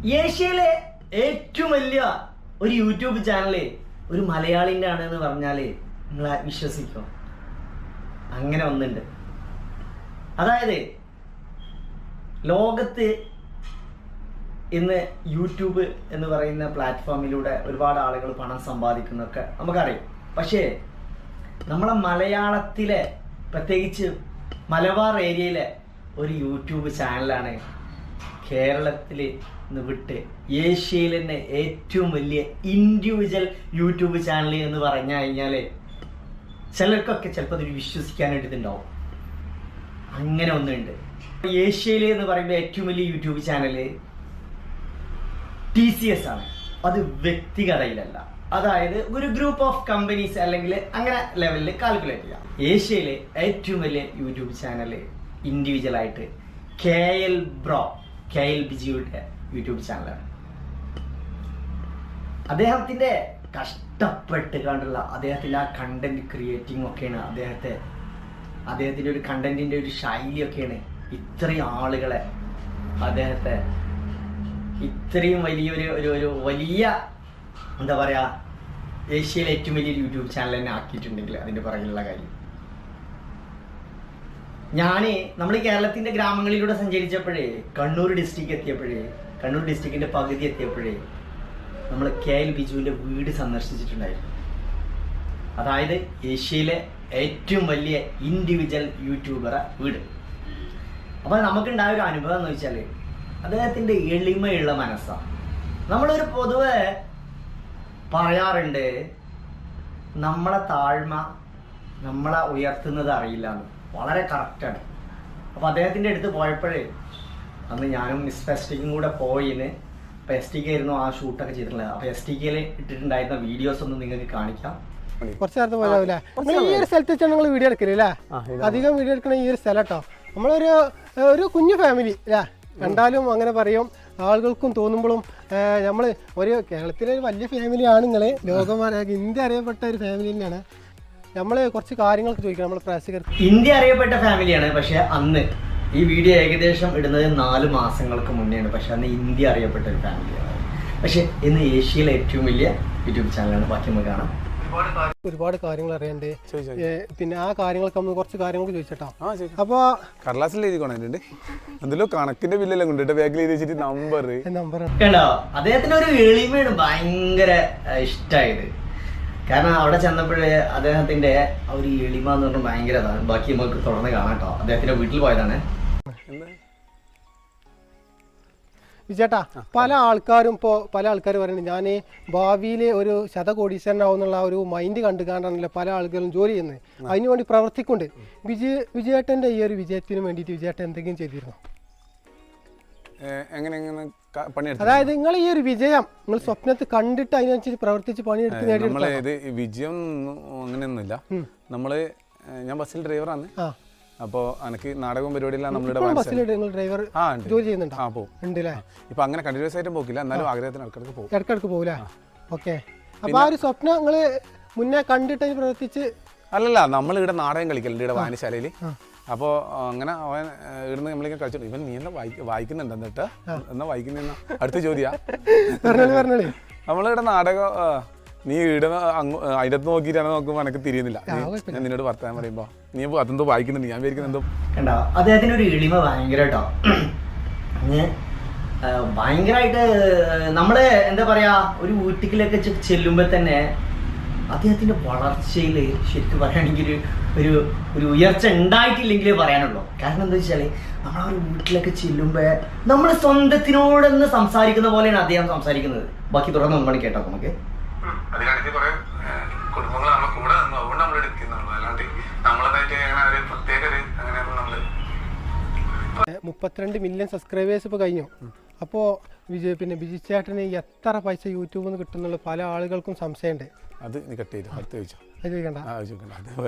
ഏഷ്യയിലെ ഏറ്റവും വലിയ ഒരു യൂട്യൂബ് ചാനല് ഒരു മലയാളിൻ്റെ ആണെന്ന് പറഞ്ഞാൽ നിങ്ങൾ വിശ്വസിക്കോ? അങ്ങനെ ഒന്നുണ്ട്. അതായത് ലോകത്ത് ഇന്ന് യൂട്യൂബ് എന്ന് പറയുന്ന പ്ലാറ്റ്ഫോമിലൂടെ ഒരുപാട് ആളുകൾ പണം സമ്പാദിക്കുന്നതൊക്കെ നമുക്കറിയാം. പക്ഷേ നമ്മളെ മലയാളത്തിലെ, പ്രത്യേകിച്ച് മലബാർ ഏരിയയിലെ ഒരു യൂട്യൂബ് ചാനലാണ് കേരളത്തിൽ നിന്ന് വിട്ട് ഏഷ്യയിൽ തന്നെ ഏറ്റവും വലിയ ഇൻഡിവിജ്വൽ യൂട്യൂബ് ചാനൽ എന്ന് പറഞ്ഞു കഴിഞ്ഞാൽ ചിലർക്കൊക്കെ ചിലപ്പോൾ അതിൽ വിശ്വസിക്കാനായിട്ടുണ്ടാവും. അങ്ങനെ ഒന്നുണ്ട്. ഏഷ്യയിൽ എന്ന് പറയുമ്പോൾ ഏറ്റവും വലിയ യൂട്യൂബ് ചാനൽ TCS ആണ്. അത് വ്യക്തിഗതയിലല്ല, അതായത് ഒരു ഗ്രൂപ്പ് ഓഫ് കമ്പനീസ് അല്ലെങ്കിൽ അങ്ങനെ ലെവലിൽ കാൽക്കുലേറ്റ് ചെയ്യാം. ഏഷ്യയിലെ ഏറ്റവും വലിയ യൂട്യൂബ് ചാനൽ ഇൻഡിവിജ്വൽ ആയിട്ട് KL ബിജിയുടെ യൂട്യൂബ് ചാനലാണ്. അദ്ദേഹത്തിന്റെ കഷ്ടപ്പെട്ട് കണ്ടുള്ള അദ്ദേഹത്തിന്റെ ആ കണ്ടന്റ് ക്രിയേറ്റിംഗ് ഒക്കെയാണ് അദ്ദേഹത്തിന്റെ ഒരു കണ്ടന്റിന്റെ ഒരു ശൈലിയൊക്കെയാണ് ഇത്രയും ആളുകളെ അദ്ദേഹത്തെ ഇത്രയും വലിയൊരു വലിയ എന്താ പറയാ ഏഷ്യയിലെ ഏറ്റവും വലിയ യൂട്യൂബ് ചാനൽ തന്നെ ആക്കിയിട്ടുണ്ടെങ്കിൽ അതിന്റെ പുറകിലുള്ള കാര്യം. നമ്മൾ കേരളത്തിന്റെ ഗ്രാമങ്ങളിലൂടെ സഞ്ചരിച്ചപ്പോഴേ കണ്ണൂർ ഡിസ്ട്രിക്റ്റിന്റെ പകുതി എത്തിയപ്പോഴേ നമ്മൾ KL ബിജുവിന്റെ വീട് സന്ദർശിച്ചിട്ടുണ്ടായിരുന്നു. അതായത് ഏഷ്യയിലെ ഏറ്റവും വലിയ ഇൻഡിവിജ്വൽ യൂട്യൂബറെ വീട്. അപ്പോൾ നമുക്കുണ്ടായ ഒരു അനുഭവം എന്ന് വെച്ചാൽ അദ്ദേഹത്തിന്റെ എളിമയുള്ള മനസ്സാണ്. നമ്മളൊരു പൊതുവെ പറയാറുണ്ട്, നമ്മളെ താഴ്മ നമ്മളെ ഉയർത്തുന്നത് അറിയില്ല എന്ന്. വളരെ കറക്റ്റാണ്. അപ്പോൾ അദ്ദേഹത്തിൻ്റെ അടുത്ത് പോയപ്പോഴേ അന്ന് ഞാനും മിസ് ഫെസ്റ്റിക്കും കൂടെ പോയിന്ന്. അപ്പോൾ STK ആയിരുന്നു ആ ഷൂട്ടൊക്കെ ചെയ്തിട്ടുള്ളത്. അപ്പോൾ STKയിൽ ഇട്ടിട്ടുണ്ടായിരുന്ന വീഡിയോസ് ഒന്ന് നിങ്ങൾക്ക് കാണിക്കാം. കുറച്ച് നേരത്തെ പോയാവില്ല. നിങ്ങൾ ഈ ഒരു സ്ഥലത്ത് വെച്ചാൽ നിങ്ങൾ വീഡിയോ എടുക്കില്ലേ? അധികം വീഡിയോ എടുക്കണ ഈ ഒരു സ്ഥലം കേട്ടോ. നമ്മളൊരു കുഞ്ഞു ഫാമിലി അല്ലേ, കണ്ടാലും അങ്ങനെ പറയും. ആളുകൾക്കും തോന്നുമ്പോഴും നമ്മൾ ഒരു കേരളത്തിലെ ഒരു വലിയ ഫാമിലിയാണ് നിങ്ങൾ. ഇന്ത്യ അറിയപ്പെട്ട ഒരു ഫാമിലി തന്നെയാണ്. നമ്മൾ കുറച്ച് കാര്യങ്ങളൊക്കെ ചോദിക്കണം നമ്മൾ പ്രേക്ഷകർക്ക്. ഇന്ത്യ അറിയപ്പെട്ട ഫാമിലിയാണ്. പക്ഷെ അന്ന് ഈ വീഡിയോ ഏകദേശം ഇടുന്നത് 4 മാസങ്ങൾക്ക് മുന്നെയാണ്. പക്ഷെ അന്ന് ഇന്ത്യ അറിയപ്പെട്ട ഒരു ഫാമിലിയാണ്. പക്ഷെ ഇന്ന് ഏഷ്യയിലെ ഏറ്റവും വലിയ യൂട്യൂബ് ചാനലാണ്. ബാക്കി നമുക്ക് കാണാം. ഒരുപാട് കാര്യങ്ങൾ അറിയണ്ടേ. പിന്നെ ആ കാര്യങ്ങളൊക്കെ നമ്മൾ കുറച്ച് കാര്യങ്ങളൊക്കെ ചോദിച്ചോ. അപ്പൊ കടലാസിൽ എഴുതിക്കൊണ്ടിട്ടുണ്ട്. എന്തെല്ലോ കണക്കിന്റെ ബില്ലെല്ലാം കൊണ്ടിട്ട് ബാഗിൽ എഴുതി വെച്ചിട്ട് നമ്പർ കണ്ടോ. അദ്ദേഹത്തിന് ഒരു എളിമയാണ് ഭയങ്കര ഇഷ്ടമായത്. കാരണം അവിടെ ചെന്നപ്പോഴേ അദ്ദേഹത്തിന്റെ ആ ഒരു എളിമ എന്ന് പറഞ്ഞാൽ ഭയങ്കര ഇതാണ്. ബാക്കി നമുക്ക് തുടർന്ന് കാണാം കേട്ടോ. അദ്ദേഹത്തിന്റെ വീട്ടിൽ പോയതാണ്. വിജേട്ടാ, പല ആൾക്കാരും പറയുന്നുണ്ട് ഞാൻ ഭാവിയിൽ ഒരു ശതകോടീശ്വരനാവും എന്നുള്ള ഒരു മൈൻഡ് കണ്ടുകൊണ്ടാണല്ലോ പല ആളുകളും ജോലി ചെയ്യുന്നത്. അതിനു വേണ്ടി പ്രവർത്തിക്കുന്നുണ്ട്. വിജയേട്ടൻ്റെ ഈ ഒരു വിജയത്തിന് വേണ്ടിയിട്ട് വിജയേട്ടൻ എന്തെങ്കിലും ചെയ്തിരുന്നു? അതായത് നിങ്ങൾ ഈ ഒരു വിജയം നിങ്ങൾ സ്വപ്നത്തിൽ കണ്ടിട്ട് അതിനനുസരിച്ച് പ്രവർത്തിച്ച് പണിയെടുത്ത് നേടിയത് വിജയം അങ്ങനെയൊന്നുമില്ല. ഞാൻ ബസ്സിൽ ഡ്രൈവറാണ്. അപ്പോൾ എനിക്ക് നാടകവും പരിപാടിയെല്ലാം ഡ്രൈവർ ജോലി ചെയ്യുന്നുണ്ട്. ഇപ്പൊ അങ്ങനെ കണ്ടിന്യൂസ് ആയിട്ട് പോകില്ല, എന്നാലും ആഗ്രഹത്തിന് ഇടക്കിടക്ക് പോകില്ല. ഓക്കെ. അപ്പൊ ആ ഒരു സ്വപ്നം നിങ്ങള് മുന്നേ കണ്ടിട്ട് അതിന് പ്രവർത്തിച്ച് അല്ലല്ല, നമ്മൾ ഇവിടെ നാടകം കളിക്കലുണ്ട് ഇവിടെ വായനശാലയിൽ. അപ്പോൾ അങ്ങനെ അവൻ ഇവിടുന്ന് നമ്മളിങ്ങനെ കളിച്ചോളൂ. ഇവൻ നീ എന്നാ വായിക്കുന്നുണ്ട് എന്നിട്ട് എന്നാ വായിക്കുന്ന അടുത്ത ചോദ്യാ. നമ്മളിവിടെ നാടകം നീ ഇടുന്ന അതിനകത്ത് നോക്കിയിട്ടാണ് നോക്കുമ്പോൾ എനിക്ക് തിരിയുന്നില്ല. ഞാൻ നിന്നോട് വർത്താനം പറയുമ്പോ നീ അതെന്തോ വായിക്കുന്നുണ്ട്, ഞാൻ വിചാരിക്കുന്നെന്തോ. കണ്ടോ, അദ്ദേഹത്തിന്റെ ഒരു എളിമ ഭയങ്കര കേട്ടോ. ഭയങ്കരമായിട്ട് നമ്മള് എന്താ പറയാ ഒരു വീട്ടിലൊക്കെ ചെല്ലുമ്പോ തന്നെ അദ്ദേഹത്തിന്റെ വളർച്ചയിൽ ശരിക്കും പറയുകയാണെങ്കിൽ ഒരു ഉയർച്ച ഉണ്ടായിട്ടില്ലെങ്കിലേ പറയാനുള്ളൂ. കാരണം എന്താ വെച്ചാല് നമ്മൾ ആ ഒരു വീട്ടിലൊക്കെ ചെല്ലുമ്പോ നമ്മൾ സ്വന്തത്തിനോടൊന്ന് സംസാരിക്കുന്ന പോലെയാണ് അദ്ദേഹം സംസാരിക്കുന്നത്. ബാക്കി തുടർന്ന് നമ്മൾ കേട്ടോ നമുക്ക്. കുടുംബങ്ങൾ നമ്മളെ കൂടെ അതുകൊണ്ട് നമ്മൾ എടുക്കുന്നുള്ളൂ, അല്ലാണ്ട് നമ്മളതായിട്ട് ഒരു പ്രത്യേക 32 മില്യൺ സബ്സ്ക്രൈബേഴ്സ് ഇപ്പോൾ കഴിഞ്ഞു. അപ്പോൾ ബിജു ചേട്ടന് എത്ര പൈസ യൂട്യൂബിൽ നിന്ന് കിട്ടുന്നുള്ള പല ആളുകൾക്കും സംശയമുണ്ട്. അത് നീ കട്ട് ചെയ്തോ, അടുത്ത് ചോദിച്ചോ.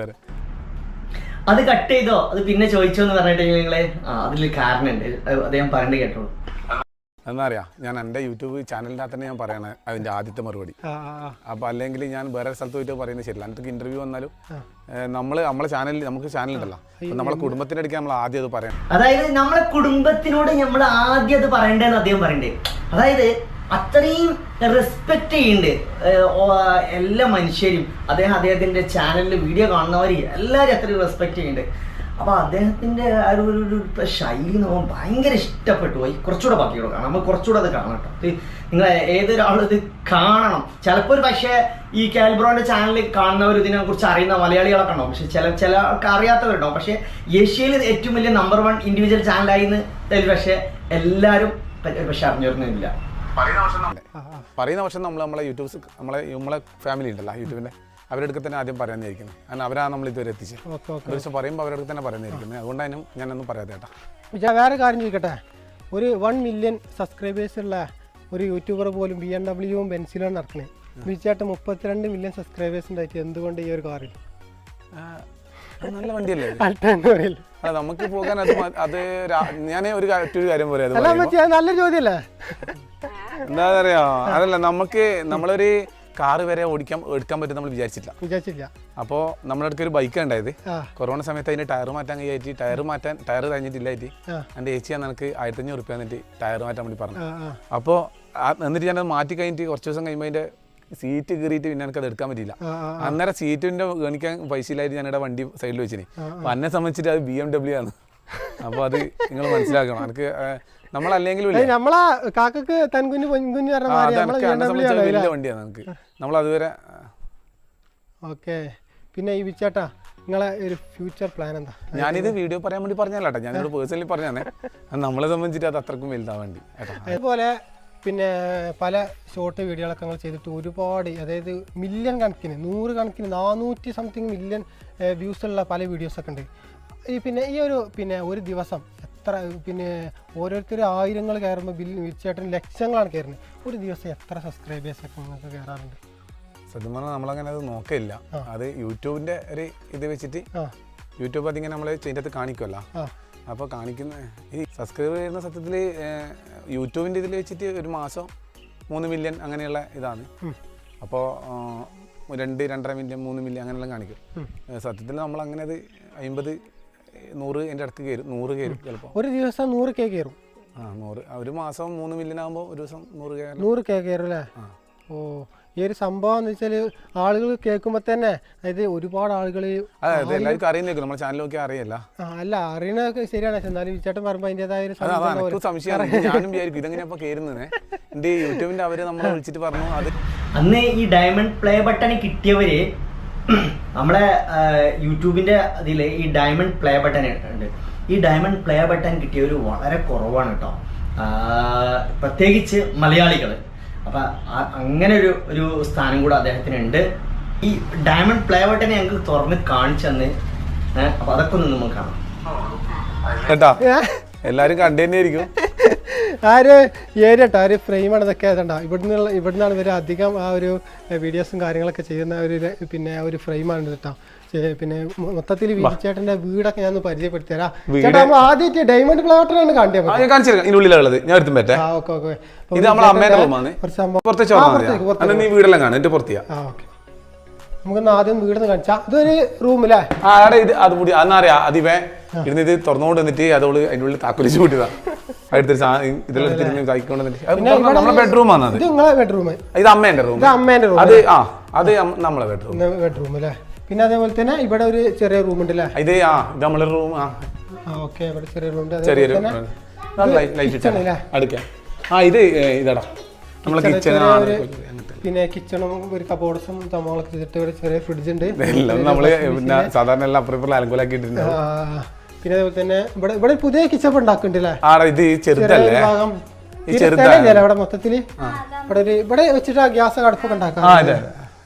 അത് കട്ട് ചെയ്തോ, അത് പിന്നെ ചോദിച്ചോ എന്ന് പറഞ്ഞിട്ടുണ്ടെങ്കിൽ നിങ്ങളെ അതിൽ കാരണമുണ്ട്. അദ്ദേഹം പറഞ്ഞു കേട്ടോളൂ. എന്നാ അറിയാം, ഞാൻ എൻ്റെ യൂട്യൂബ് ചാനലിൻ്റെ തന്നെ ഞാൻ പറയണേ അതിൻ്റെ ആദ്യത്തെ മറുപടി. അപ്പോൾ അല്ലെങ്കിൽ ഞാൻ വേറെ സ്ഥലത്ത് പോയിട്ട് പറയുന്നത് ശരിയല്ല. എന്നിട്ട് ഇന്റർവ്യൂ വന്നാലും നമ്മളെ ചാനലിൽ നമുക്ക് ചാനലുണ്ടല്ലോ, നമ്മളെ കുടുംബത്തിൻ്റെ അടുത്ത് നമ്മൾ ആദ്യം അത് പറയണം. അതായത് നമ്മളെ കുടുംബത്തിനോട് നമ്മൾ ആദ്യം അത് പറയണ്ടേന്ന് അദ്ദേഹം പറയണ്ടേ. അതായത് അത്രയും റെസ്പെക്ട് ചെയ്യുന്നുണ്ട് എല്ലാ മനുഷ്യരും. അദ്ദേഹത്തിന്റെ ചാനലിൽ വീഡിയോ കാണുന്നവർ എല്ലാവരും അത്രയും റെസ്പെക്ട് ചെയ്യുന്നുണ്ട്. അപ്പോൾ അദ്ദേഹത്തിന്റെ ആ ഒരു ശൈലി നമുക്ക് ഭയങ്കര ഇഷ്ടപ്പെട്ടു പോയി. കുറച്ചുകൂടെ ബാക്കിയോടെ കാണാം, നമുക്ക് കുറച്ചുകൂടെ അത് കാണാം കേട്ടോ. നിങ്ങൾ ഏതൊരാളും ഇത് കാണണം. ചിലപ്പോൾ ഒരു പക്ഷേ ഈ കാൽബ്രോന്റെ ചാനലിൽ കാണുന്നവർ ഇതിനെ കുറിച്ച് അറിയുന്ന മലയാളികളൊക്കെ ഉണ്ടാവും, പക്ഷെ ചില ആൾക്ക് അറിയാത്തവരുണ്ടാവും. പക്ഷെ ഏഷ്യയിൽ ഏറ്റവും വലിയ നമ്പർ 1 ഇൻഡിവിജ്വൽ ചാനലായിന്ന് പക്ഷെ എല്ലാവരും പക്ഷെ അറിഞ്ഞിരുന്നില്ല. പറയുന്ന വർഷം നമ്മളെ യൂട്യൂബ്സ് നമ്മളെ ഫാമിലി ഉണ്ടല്ലോ യൂട്യൂബിന്റെ അവരുടെ അടുത്ത് തന്നെ ആദ്യം പറയാനായിരിക്കുന്നത്. കാരണം അവരാണ് നമ്മൾ ഇതുവരെ എത്തിച്ചത്. ഒരു ദിവസം പറയുമ്പോൾ അവരുടെ അടുത്ത് തന്നെ പറയാനായിരിക്കുന്നത്. അതുകൊണ്ടാണ് ഞാനൊന്നും പറയാതെ കേട്ടോ. വേറെ കാര്യം ചോദിക്കട്ടെ, ഒരു 1 മില്യൺ സബ്സ്ക്രൈബേഴ്സ് ഉള്ള ഒരു യൂട്യൂബർ പോലും BMW ബെൻസിലാണ് നടക്കണേ. വിചാട്ട് 32 മില്യൺ സബ്സ്ക്രൈബേഴ്സ് ഉണ്ടായിട്ട് എന്തുകൊണ്ട് ഈ ഒരു കാറിൽ? നല്ല വണ്ടിയല്ലേ നമുക്ക് പോകാൻ. അത് ഞാൻ ഒരു കാര്യം പറയാം, നല്ല ചോദ്യമല്ലേ? എന്താ പറയാ, അതല്ല നമ്മളൊരു കാറ് വരെ എടുക്കാൻ പറ്റും നമ്മൾ വിചാരിച്ചില്ല. അപ്പോൾ നമ്മുടെ അടുത്ത് ഒരു ബൈക്ക് ഉണ്ടായത്. കൊറോണ സമയത്ത് അതിന് ടയർ മാറ്റാൻ കഴിയായിട്ട് ടയർ കഴിഞ്ഞിട്ടില്ലായിട്ട് എൻ്റെ ഏച്ചിയാണ് എനിക്ക് 1500 റുപ്യ എന്നിട്ട് ടയർ മാറ്റാൻ വേണ്ടി പറഞ്ഞു. അപ്പോൾ എന്നിട്ട് ഞാനത് മാറ്റി കഴിഞ്ഞിട്ട് കുറച്ച് ദിവസം കഴിയുമ്പോൾ അതിൻ്റെ സീറ്റ് കയറിയിട്ട് പിന്നെ എനിക്കത് എടുക്കാൻ പറ്റിയില്ല. അന്നേരം സീറ്റിൻ്റെ ഗണിക്കാൻ പൈസ ഇല്ലായിട്ട് ഞാനിവിടെ വണ്ടി സൈഡിൽ വെച്ചിന്. അപ്പോൾ എന്നെ സംബന്ധിച്ചിട്ട് അത് BMW ആണ്. അപ്പോൾ അത് നിങ്ങൾ മനസ്സിലാക്കണം. എനിക്ക് നമ്മളല്ലെങ്കിലും നമ്മളെ കാക്കക്ക് തൻകുഞ്ഞ് പൊൻകുഞ്ഞ് വലിയ വണ്ടിയാണ് നമുക്ക്. നമ്മളതുവരെ ഓക്കെ. പിന്നെ ഈ വിച്ചാട്ടാ നിങ്ങളെ ഒരു ഫ്യൂച്ചർ പ്ലാൻ എന്താ? ഞാനിത് വീഡിയോ പറയാൻ വേണ്ടി പറഞ്ഞാലോ, ഞാനിവിടെ പേഴ്സണലി പറഞ്ഞാണ്. നമ്മളെ സംബന്ധിച്ചിട്ട് അത് അത്രക്കും വലുതാൻ വേണ്ടി. അതുപോലെ പിന്നെ പല ഷോർട്ട് വീഡിയോകളൊക്കെ ഞങ്ങൾ ചെയ്തിട്ട് ഒരുപാട്, അതായത് മില്യൺ കണക്കിന് 100 കണക്കിന് 400 സംതിങ് മില്യൺ വ്യൂസുള്ള പല വീഡിയോസൊക്കെ ഉണ്ട്. പിന്നെ ഒരു ദിവസം എത്ര ഓരോരുത്തർ ആയിരങ്ങൾ കയറുമ്പോൾ വിളിച്ചേട്ടൻ ലക്ഷങ്ങളാണ് കയറുന്നത്. ഒരു ദിവസം എത്ര സബ്സ്ക്രൈബേഴ്സൊക്കെ നിങ്ങൾക്ക് കയറാറുണ്ട്? സത്യം പറഞ്ഞാൽ നമ്മളങ്ങനെ അത് നോക്കില്ല. അത് യൂട്യൂബിൻ്റെ ഒരു ഇത് വെച്ചിട്ട് യൂട്യൂബ് അതിങ്ങനെ നമ്മൾ ഇതിൻ്റെ കാണിക്കുമല്ലോ. അപ്പോൾ കാണിക്കുന്ന ഈ സബ്സ്ക്രൈബ് ചെയ്യുന്ന സത്യത്തിൽ യൂട്യൂബിൻ്റെ ഇതിൽ വെച്ചിട്ട് ഒരു മാസം 3 മില്യൺ അങ്ങനെയുള്ള ഇതാണ്. അപ്പോൾ 2-2.5 മില്യൺ 3 മില്യൺ അങ്ങനെയെല്ലാം കാണിക്കും. സത്യത്തിൽ നമ്മൾ അങ്ങനെ അത് 50 100 എൻ്റെ അടുത്ത് കയറും, 100 കയറും ചിലപ്പോൾ. ഒരു ദിവസം 100K കയറും. 100 ഒരു മാസം 3 മില്യൺ ആകുമ്പോൾ ഒരു ദിവസം 100K കയറും അല്ലേ? ഓ, ഈ ഒരു സംഭവം എന്ന് വെച്ചാൽ ആളുകൾ കേൾക്കുമ്പോൾ തന്നെ, അതായത് ഒരുപാട് ആളുകൾ എല്ലാവർക്കും അറിയുന്നേക്കും, നമ്മുടെ ചാനലൊക്കെ അറിയില്ല. അല്ല, അറിയണതൊക്കെ ശരിയാണ്. എന്നാലും വിചാട്ടം പറയുമ്പോൾ അതിൻ്റെതായ ഒരു സംശയം ഞാനും വിചാരിക്കും ഇതെങ്ങനെയപ്പോൾ കയറുന്നത്. എൻ്റെ യൂട്യൂബിൻ്റെ അവരെ നമ്മളെ വിളിച്ചിട്ട് പറഞ്ഞു അത് അന്ന് ഈ ഡയമണ്ട് പ്ലേ ബട്ടൺ കിട്ടിയവര് നമ്മളെ യൂട്യൂബിന്റെ ഇതിൽ ഈ ഡയമണ്ട് പ്ലേ ബട്ടൺ ഉണ്ട്. ഈ ഡയമണ്ട് പ്ലേ ബട്ടൺ കിട്ടിയവർ വളരെ കുറവാണ് കേട്ടോ, പ്രത്യേകിച്ച് മലയാളികൾ. അപ്പം അങ്ങനെ ഒരു സ്ഥാനം കൂടെ അദ്ദേഹത്തിനുണ്ട്. ഈ ഡയമണ്ട് പ്ലേ ബട്ടൺ ഞങ്ങൾക്ക് തുറന്ന് കാണിച്ചെന്ന്. അപ്പം അതൊക്കെ ഒന്ന് നമുക്ക് കാണാം കേട്ടോ. എല്ലാവരും കണ്ടുതന്നെയായിരിക്കും. ആര് ഏരിയട്ടോ ആ ഒരു ഫ്രെയിമാണ് ഇതൊക്കെ ഏതാ ഇവിടുന്നാണ് ഇവർ അധികം ആ ഒരു വീഡിയോസും കാര്യങ്ങളൊക്കെ ചെയ്യുന്ന ഒരു ഫ്രെയിമാണ് കേട്ടോ. പിന്നെ മൊത്തത്തിൽ വിചേട്ടന്റെ വീടൊക്കെ ഞാൻ പരിചയപ്പെടുത്തി തരാം. ചേട്ടാ ആദ്യമായിട്ട് ഡയമണ്ട് പ്ലേബട്ടനാണ് കണ്ടത്. നമുക്കൊന്ന് ആദ്യം വീട് കാണിച്ചാ ഇതൊരു റൂമില്ലേ? ഇത് തുറന്നുകൊണ്ട് വന്നിട്ട് അതോള് അതിൻ്റെ ഉള്ളിൽ താക്കോലിച്ച് കൂട്ടിയതാ. ബെഡ്റൂമാണ്. ഇത് അമ്മേന്റെ റൂം. അത് നമ്മളെ ബെഡ്റൂം അല്ലേ? പിന്നെ അതേപോലെ തന്നെ ഇവിടെ ഒരു ചെറിയ റൂം ഉണ്ടല്ലേ? ഇത് നമ്മളെ റൂം. ഓക്കെ, ഇവിടെ ചെറിയ റൂം ഉണ്ട്. ചെറിയൊരു അടുക്കാം. ഇത് ഇതാടാ നമ്മളെ കിച്ചൺ. പിന്നെ കിച്ചണും ഒരു കബോർഡ്സും സംഭവങ്ങളൊക്കെ ചെയ്തിട്ട് ഇവിടെ ചെറിയ ഫ്രിഡ്ജ് ഉണ്ട്. നമ്മള് സാധാരണ എല്ലാം അപ്പുറം അലങ്കോലാക്കിയിട്ടുണ്ട്. പിന്നെ അതേപോലെ തന്നെ ഇവിടെ പുതിയ കിച്ചൺ ഉണ്ടാക്കുന്നുണ്ടല്ലേ? ഇത് ചെറുതല്ലേ ഇവിടെ മൊത്തത്തില് ഇവിടെ വെച്ചിട്ട് ഗ്യാസ് അടുപ്പൊക്കെ ഉണ്ടാക്കാം.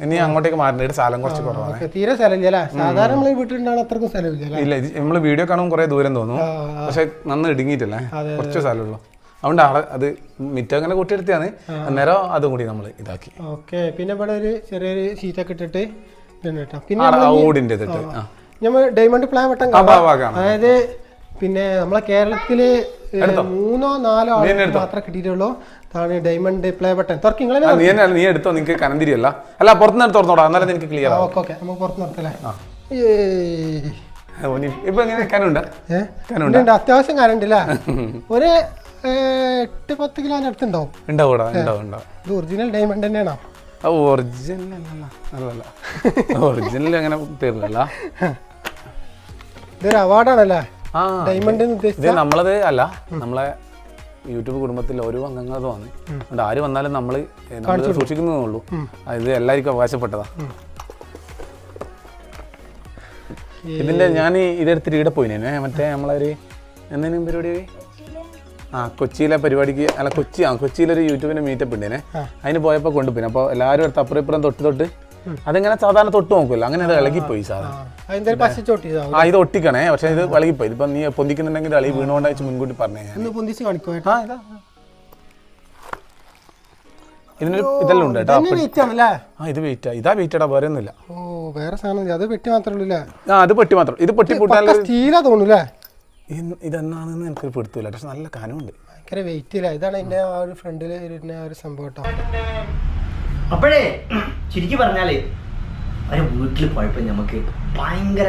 ഇനി അങ്ങോട്ടേക്ക് മാറേണ്ട സ്ഥലം കുറച്ച് കുറവാണ്. തീരെ സ്ഥലമില്ല. സാധാരണ നമ്മള് വീട്ടിലുണ്ടാകുന്ന അത്രക്കും സ്ഥലമില്ല. ഇല്ല, നമ്മള് വീഡിയോ കാണുമ്പോൾ കുറെ ദൂരം തോന്നും, പക്ഷെ നന്ന് ഇടുങ്ങിയിട്ടല്ലേ, കുറച്ച് സ്ഥലമുള്ളൂ. അതുകൊണ്ട് അത് മിറ്റം അങ്ങനെ കൂട്ടിയെടുത്താണ്. അന്നേരം അതും കൂടി നമ്മൾ ഇതാക്കി. ഓക്കെ. പിന്നെ ഇവിടെ ഒരു ചെറിയൊരു ഷീറ്റൊക്കെ ഇട്ടിട്ട് ഓടിന്റെ നമ്മൾ ഡയമണ്ട് പ്ലേ ബട്ടൺ, അതായത് പിന്നെ നമ്മളെ കേരളത്തില് 3-4 ആൾ മാത്രമേ കിട്ടിയിട്ടുള്ളൂ. അതാണ് ഡയമണ്ട് പ്ലേ ബട്ടൺ. നീ എടുത്തോ, നിനക്ക് കനന്തിരിയല്ല. അല്ല, പുറത്തുനിന്ന് തുറന്നോടാ, എന്നാലും നിനക്ക് ക്ലിയർ. ഓക്കെ, നമുക്ക് പുറത്ത് നിർത്തല്ലേ? ഇപ്പൊ എങ്ങനെ കനുണ്ട്? അത്യാവശ്യം കനുണ്ടല്ലേ? ഒരു 8-10 കിലോന്റെ അടുത്തുണ്ടാവും. ഉണ്ടാവും. ഇത് ഒറിജിനൽ ഡയമണ്ട് തന്നെയാണോ? ഒറിജിനൽ അല്ലല്ല ഒറിജിനൽ അങ്ങനെ തീർന്നല്ല. ഇതൊരു അവാർഡാണല്ലേ ഡയമണ്ട്? ഇത് നമ്മളത് അല്ല, നമ്മളെ യൂട്യൂബ് കുടുംബത്തിൽ ഓരോ അംഗങ്ങളും വന്ന് അതുകൊണ്ട് ആര് വന്നാലും നമ്മൾ സൂക്ഷിക്കുന്നതേ ഉള്ളൂ. ഇത് എല്ലാവർക്കും അവകാശപ്പെട്ടതാ. ഇതിന്റെ ഞാൻ ഇതെടുത്തിട്ട് ഇവിടെ പോയിനെ മറ്റേ നമ്മളൊരു എന്തെങ്കിലും പരിപാടി കൊച്ചിയിലെ പരിപാടിക്ക് അല്ല കൊച്ചിയിലൊരു യൂട്യൂബിന്റെ മീറ്റപ്പ് ഉണ്ടേനെ. അതിന് പോയപ്പോൾ കൊണ്ടുപോയി. അപ്പോൾ എല്ലാവരും അടുത്ത് അപ്പുറം ഇപ്പുറം തൊട്ട് അതിങ്ങനെ സാധാരണ തൊട്ട് നോക്കുമല്ലോ, അങ്ങനെ അത് ഇളകിപ്പോയി സാധനം. ഇത് ഒട്ടിക്കണേ, പക്ഷെ ഇത് ഇളകിപ്പോയി. ഇതിപ്പോ നീ പൊന്തിക്കുന്നുണ്ടെങ്കിൽ അളി വീണുകൊണ്ടായിട്ട് മുൻകൂട്ടി പറഞ്ഞേ. ഇതിനൊരു ഇതെല്ലാം ഉണ്ട് കേട്ടോ. ഇത് വെയിറ്റ്, ഇതാ വെയിറ്റടാ, വേറെ ഒന്നുമില്ല. വേറെ സാധനം അത് പെട്ടി മാത്രമേ. അത് പെട്ടി മാത്രം. ഇത് പൊട്ടി പൂട്ടാൻ സ്റ്റീലാ തോന്നൂല്ലേ? ഇതെന്നാണെന്ന് എനിക്ക് പെടുത്തില്ല, പക്ഷെ നല്ല കനമുണ്ട്, ഭയങ്കര വെയിറ്റ് ഇല്ല. ഇതാണ് എന്റെ ആ ഒരു ഫ്രണ്ടില് വരുന്ന ഒരു സംഭവം കേട്ടോ. അപ്പോഴേ ശരിക്കും പറഞ്ഞാല് ഒരു വീട്ടിൽ പോയപ്പോൾ നമുക്ക് ഭയങ്കര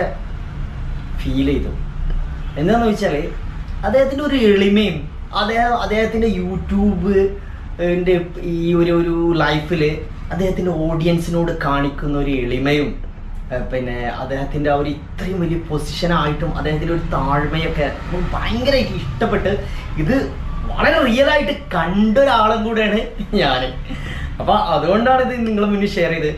ഫീൽ ചെയ്തു. എന്താന്ന് വെച്ചാല് അദ്ദേഹത്തിന്റെ ഒരു എളിമയും അദ്ദേഹത്തിന്റെ യൂട്യൂബ് ഈ ഒരു ലൈഫില് അദ്ദേഹത്തിന്റെ ഓഡിയൻസിനോട് കാണിക്കുന്ന ഒരു എളിമയും പിന്നെ അദ്ദേഹത്തിന്റെ ആ ഒരു ഇത്രയും വലിയ പൊസിഷനായിട്ടും അദ്ദേഹത്തിന്റെ ഒരു താഴ്മയൊക്കെ ഭയങ്കരമായിട്ട് ഇഷ്ടപ്പെട്ട് ഇത് വളരെ റിയലായിട്ട് കണ്ട ഒരാളും കൂടെയാണ് ഞാൻ. അപ്പൊ അതുകൊണ്ടാണ് ഇത് നിങ്ങളുടെ മുന്നിൽ ഷെയർ ചെയ്ത്.